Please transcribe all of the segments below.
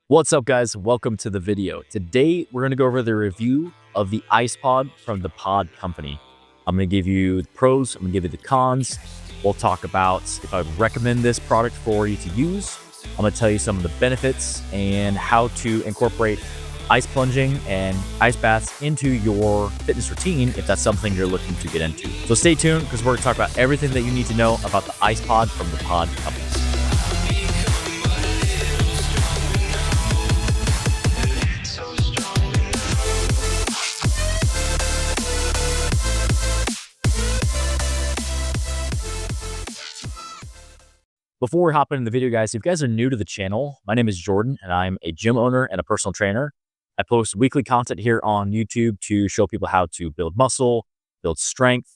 What's up, guys? Welcome to the video. Today, we're going to go over the review of the Ice Pod from the Pod Company. I'm going to give you the pros, I'm going to give you the cons. We'll talk about if I would recommend this product for you to use. I'm going to tell you some of the benefits and how to incorporate ice plunging and ice baths into your fitness routine if that's something you're looking to get into. So stay tuned because we're going to talk about everything that you need to know about the Ice Pod from the Pod Company. Before we hop into the video, guys, if you guys are new to the channel, my name is Jordan, and I'm a gym owner and a personal trainer. I post weekly content here on YouTube to show people how to build muscle, build strength,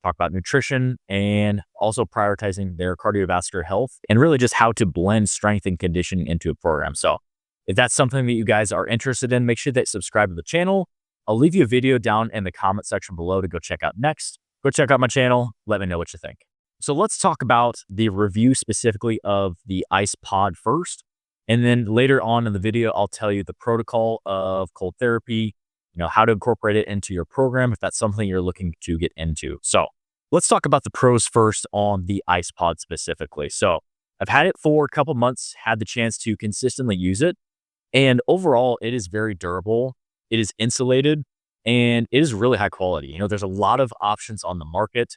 talk about nutrition, and also prioritizing their cardiovascular health, and really just how to blend strength and conditioning into a program. So if that's something that you guys are interested in, make sure that you subscribe to the channel. I'll leave you a video down in the comment section below to go check out next. Go check out my channel. Let me know what you think. So let's talk about the review specifically of the Ice Pod first. And then later on in the video, I'll tell you the protocol of cold therapy, how to incorporate it into your program if that's something you're looking to get into. So let's talk about the pros first on the Ice Pod specifically. So I've had it for a couple months, had the chance to consistently use it. And overall, it is very durable. It is insulated and it is really high quality. There's a lot of options on the market.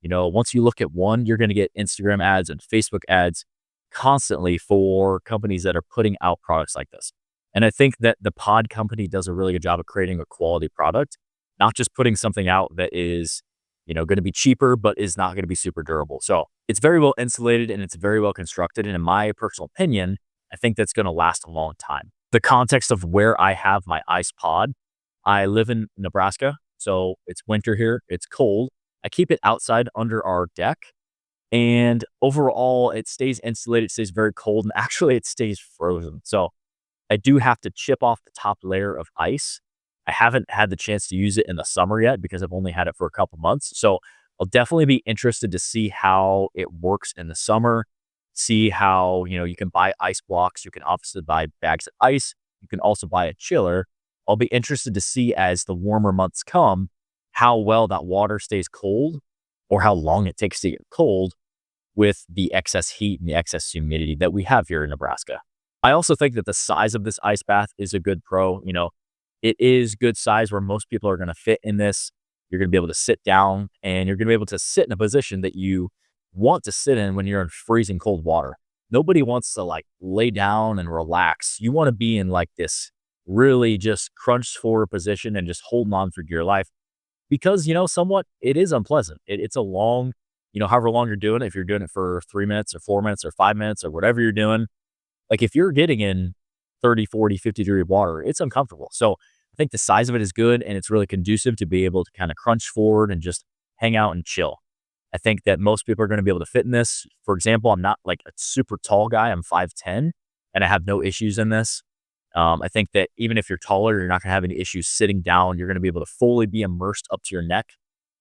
Once you look at one, you're going to get Instagram ads and Facebook ads constantly for companies that are putting out products like this. And I think that the Pod Company does a really good job of creating a quality product, not just putting something out that is, going to be cheaper, but is not going to be super durable. So it's very well insulated and it's very well constructed. And in my personal opinion, I think that's going to last a long time. The context of where I have my Ice Pod, I live in Nebraska. So it's winter here. It's cold. I keep it outside under our deck, and overall it stays insulated, it stays very cold, and actually it stays frozen. So I do have to chip off the top layer of ice. I haven't had the chance to use it in the summer yet because I've only had it for a couple months. So I'll definitely be interested to see how it works in the summer, see how, you can buy ice blocks. You can obviously buy bags of ice. You can also buy a chiller. I'll be interested to see as the warmer months come, how well that water stays cold or how long it takes to get cold with the excess heat and the excess humidity that we have here in Nebraska. I also think that the size of this ice bath is a good pro. It is good size where most people are going to fit in this. You're going to be able to sit down and you're going to be able to sit in a position that you want to sit in when you're in freezing cold water. Nobody wants to lay down and relax. You want to be in this really just crunched forward position and just holding on for dear life. Because, somewhat it is unpleasant. It's a long, however long you're doing it, if you're doing it for 3 minutes or 4 minutes or 5 minutes or whatever you're doing, if you're getting in 30, 40, 50 degree water, it's uncomfortable. So I think the size of it is good and it's really conducive to be able to kind of crunch forward and just hang out and chill. I think that most people are going to be able to fit in this. For example, I'm not a super tall guy. I'm 5'10", and I have no issues in this. I think that even if you're taller, you're not going to have any issues sitting down. You're going to be able to fully be immersed up to your neck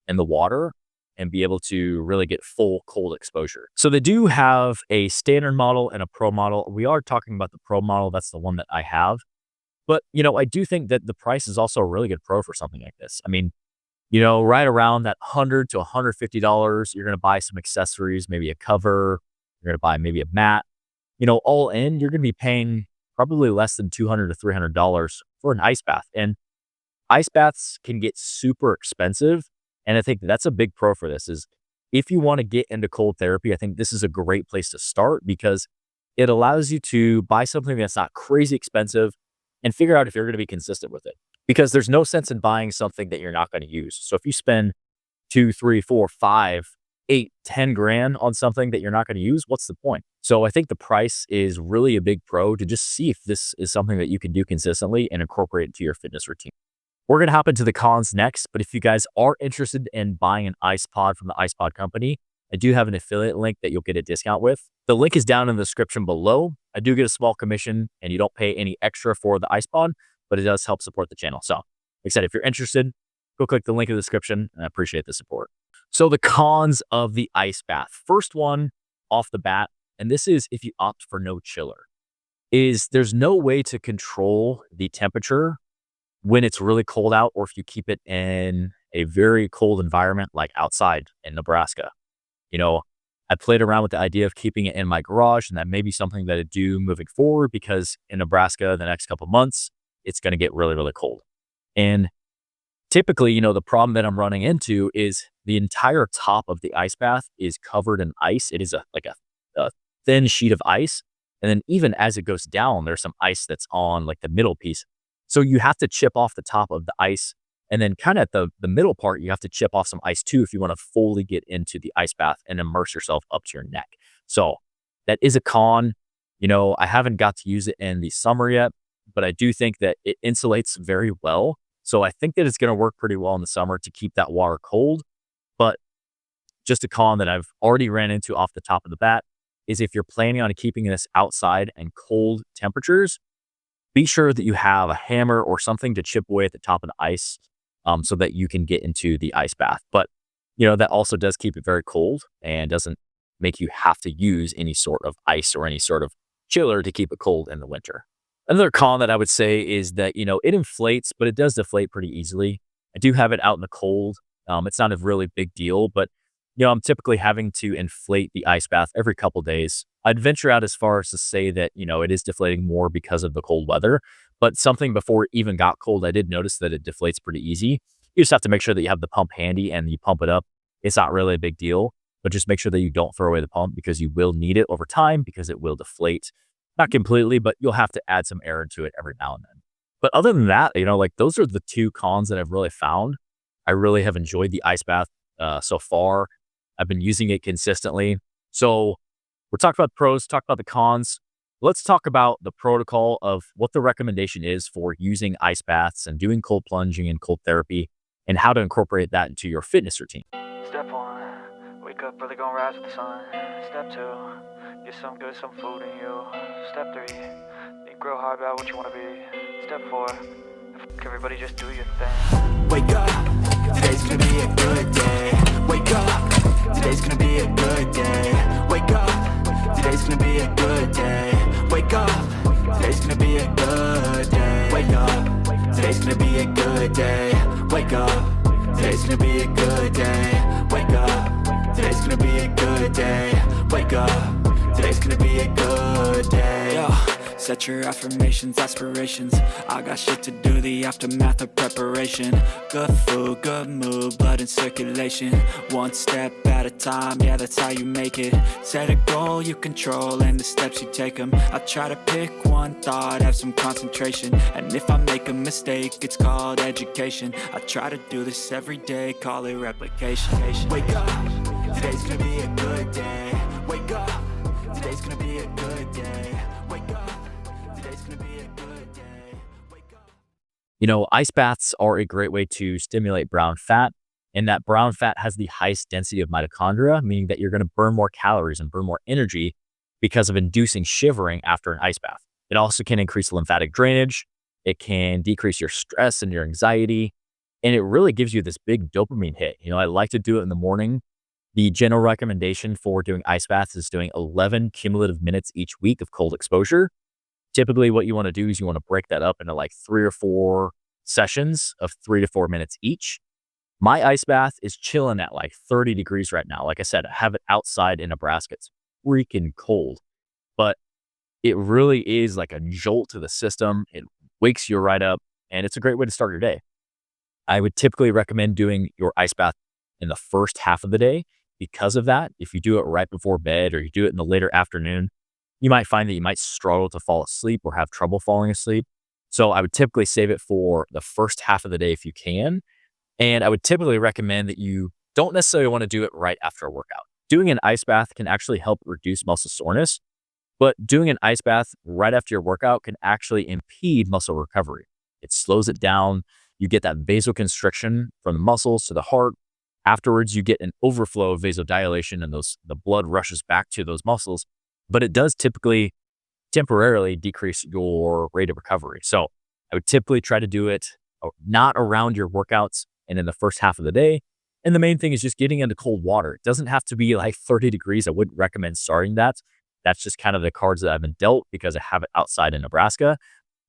in the water and be able to really get full cold exposure. So they do have a standard model and a pro model. We are talking about the pro model. That's the one that I have. But, I do think that the price is also a really good pro for something like this. I mean, right around that $100 to $150, you're going to buy some accessories, maybe a cover. You're going to buy maybe a mat. All in, you're going to be paying probably less than $200 to $300 for an ice bath. And ice baths can get super expensive. And I think that's a big pro for this is if you want to get into cold therapy, I think this is a great place to start because it allows you to buy something that's not crazy expensive and figure out if you're going to be consistent with it. Because there's no sense in buying something that you're not going to use. So if you spend 2, 3, 4, 5, 8, 10 grand on something that you're not going to use, what's the point? So I think the price is really a big pro to just see if this is something that you can do consistently and incorporate into your fitness routine. We're going to hop into the cons next, but if you guys are interested in buying an ice pod from the Ice Pod Company, I do have an affiliate link that you'll get a discount with. The link is down in the description below. I do get a small commission and you don't pay any extra for the ice pod, but it does help support the channel. So like I said, if you're interested, go click the link in the description and I appreciate the support. So the cons of the ice bath. First one off the bat, and this is if you opt for no chiller. is there's no way to control the temperature when it's really cold out, or if you keep it in a very cold environment like outside in Nebraska. You know, I played around with the idea of keeping it in my garage, and that may be something that I do moving forward because in Nebraska, the next couple months, it's going to get really, really cold. And typically, the problem that I'm running into is the entire top of the ice bath is covered in ice. It is a thin sheet of ice. And then even as it goes down, there's some ice that's on like the middle piece. So you have to chip off the top of the ice. And then kind of at the middle part, you have to chip off some ice too if you want to fully get into the ice bath and immerse yourself up to your neck. So that is a con. I haven't got to use it in the summer yet, but I do think that it insulates very well. So I think that it's going to work pretty well in the summer to keep that water cold. But just a con that I've already ran into off the top of the bat is if you're planning on keeping this outside and cold temperatures, be sure that you have a hammer or something to chip away at the top of the ice so that you can get into the ice bath. But, that also does keep it very cold and doesn't make you have to use any sort of ice or any sort of chiller to keep it cold in the winter. Another con that I would say is that, it inflates, but it does deflate pretty easily. I do have it out in the cold. It's not a really big deal, but, I'm typically having to inflate the ice bath every couple days. I'd venture out as far as to say that, it is deflating more because of the cold weather, but something before it even got cold, I did notice that it deflates pretty easy. You just have to make sure that you have the pump handy and you pump it up. It's not really a big deal, but just make sure that you don't throw away the pump because you will need it over time because it will deflate. Not completely, but you'll have to add some air into it every now and then. But other than that, like those are the two cons that I've really found. I really have enjoyed the ice bath so far. I've been using it consistently. So we're talking about the pros, talk about the cons. Let's talk about the protocol of what the recommendation is for using ice baths and doing cold plunging and cold therapy and how to incorporate that into your fitness routine. Step 1, wake up early, gonna rise with the sun. Step 2, get some good, some food in you. Step 3, think real hard about what you wanna be. Step 4, everybody just do your thing. Wake up, today's gonna be a good day. Wake up, today's gonna be a good day. Wake up, today's gonna be a good day. Wake up, today's gonna be a good day. Wake up, today's gonna be a good day. Wake up, today's gonna be a good day. Wake up, today's gonna be a good day. Wake up, today's gonna be a good day. Yo. Set your affirmations, aspirations. I got shit to do, the aftermath of preparation. Good food, good mood, blood in circulation. One step at a time, yeah, that's how you make it. Set a goal you control and the steps you take them. I try to pick one thought, have some concentration. And if I make a mistake, it's called education. I try to do this every day, call it replication. Wake up, today's gonna be a good day. Wake up, today's gonna be a good day. Wake up. Ice baths are a great way to stimulate brown fat, and that brown fat has the highest density of mitochondria, meaning that you're going to burn more calories and burn more energy because of inducing shivering after an ice bath. It also can increase lymphatic drainage. It can decrease your stress and your anxiety, and it really gives you this big dopamine hit. I like to do it in the morning. The general recommendation for doing ice baths is doing 11 cumulative minutes each week of cold exposure. Typically, what you want to do is you want to break that up into like 3 or 4 sessions of 3 to 4 minutes each. My ice bath is chilling at like 30 degrees right now. Like I said, I have it outside in Nebraska. It's freaking cold, but it really is like a jolt to the system. It wakes you right up, and it's a great way to start your day. I would typically recommend doing your ice bath in the first half of the day because of that. If you do it right before bed or you do it in the later afternoon, you might find that you might struggle to fall asleep or have trouble falling asleep. So I would typically save it for the first half of the day if you can. And I would typically recommend that you don't necessarily want to do it right after a workout. Doing an ice bath can actually help reduce muscle soreness, but doing an ice bath right after your workout can actually impede muscle recovery. It slows it down. You get that vasoconstriction from the muscles to the heart. Afterwards, you get an overflow of vasodilation and the blood rushes back to those muscles. But it does typically temporarily decrease your rate of recovery. So I would typically try to do it not around your workouts and in the first half of the day. And the main thing is just getting into cold water. It doesn't have to be like 30 degrees. I wouldn't recommend starting that. That's just kind of the cards that I've been dealt because I have it outside in Nebraska.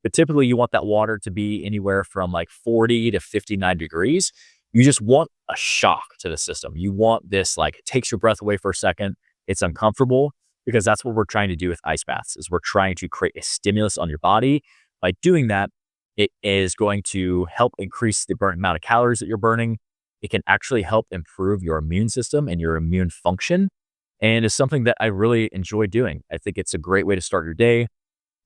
But typically you want that water to be anywhere from like 40 to 59 degrees. You just want a shock to the system. You want this, like, it takes your breath away for a second. It's uncomfortable, because that's what we're trying to do with ice baths, is we're trying to create a stimulus on your body. By doing that, it is going to help increase the burn amount of calories that you're burning. It can actually help improve your immune system and your immune function. And it's something that I really enjoy doing. I think it's a great way to start your day.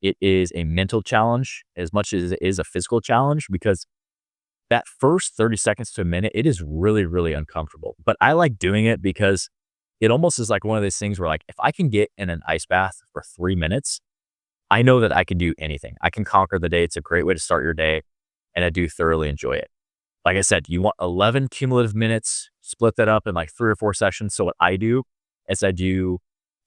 It is a mental challenge as much as it is a physical challenge, because that first 30 seconds to a minute, it is really, really uncomfortable. But I like doing it because it almost is like one of those things where, like, if I can get in an ice bath for 3 minutes, I know that I can do anything. I can conquer the day. It's a great way to start your day, and I do thoroughly enjoy it. Like I said, you want 11 cumulative minutes, split that up in like 3 or 4 sessions. So what I do is I do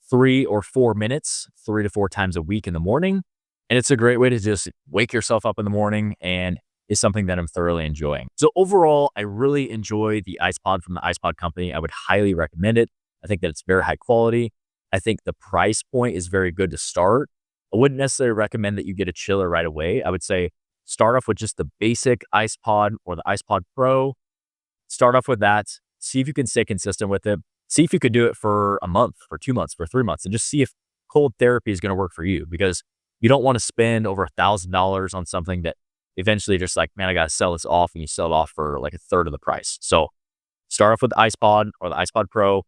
3 or 4 minutes, 3 to 4 times a week in the morning. And it's a great way to just wake yourself up in the morning, and is something that I'm thoroughly enjoying. So overall, I really enjoy the Ice Pod from the Ice Pod company. I would highly recommend it. I think that it's very high quality. I think the price point is very good to start. I wouldn't necessarily recommend that you get a chiller right away. I would say start off with just the basic Ice Pod or the Ice Pod Pro. Start off with that. See if you can stay consistent with it. See if you could do it for a month, for 2 months, for 3 months, and just see if cold therapy is going to work for you, because you don't want to spend over $1,000 on something that eventually just like, man, I got to sell this off, and you sell it off for like a third of the price. So start off with the Ice Pod or the Ice Pod Pro.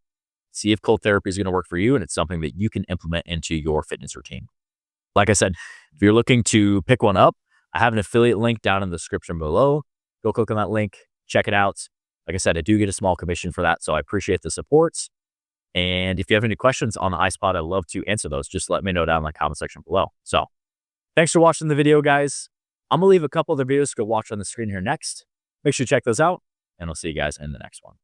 See if cold therapy is going to work for you, and it's something that you can implement into your fitness routine. Like I said, if you're looking to pick one up, I have an affiliate link down in the description below. Go click on that link, check it out. Like I said, I do get a small commission for that, so I appreciate the supports. And if you have any questions on the Ice Pod, I'd love to answer those. Just let me know down in the comment section below. So thanks for watching the video, guys. I'm going to leave a couple other videos to go watch on the screen here next. Make sure to check those out, and I'll see you guys in the next one.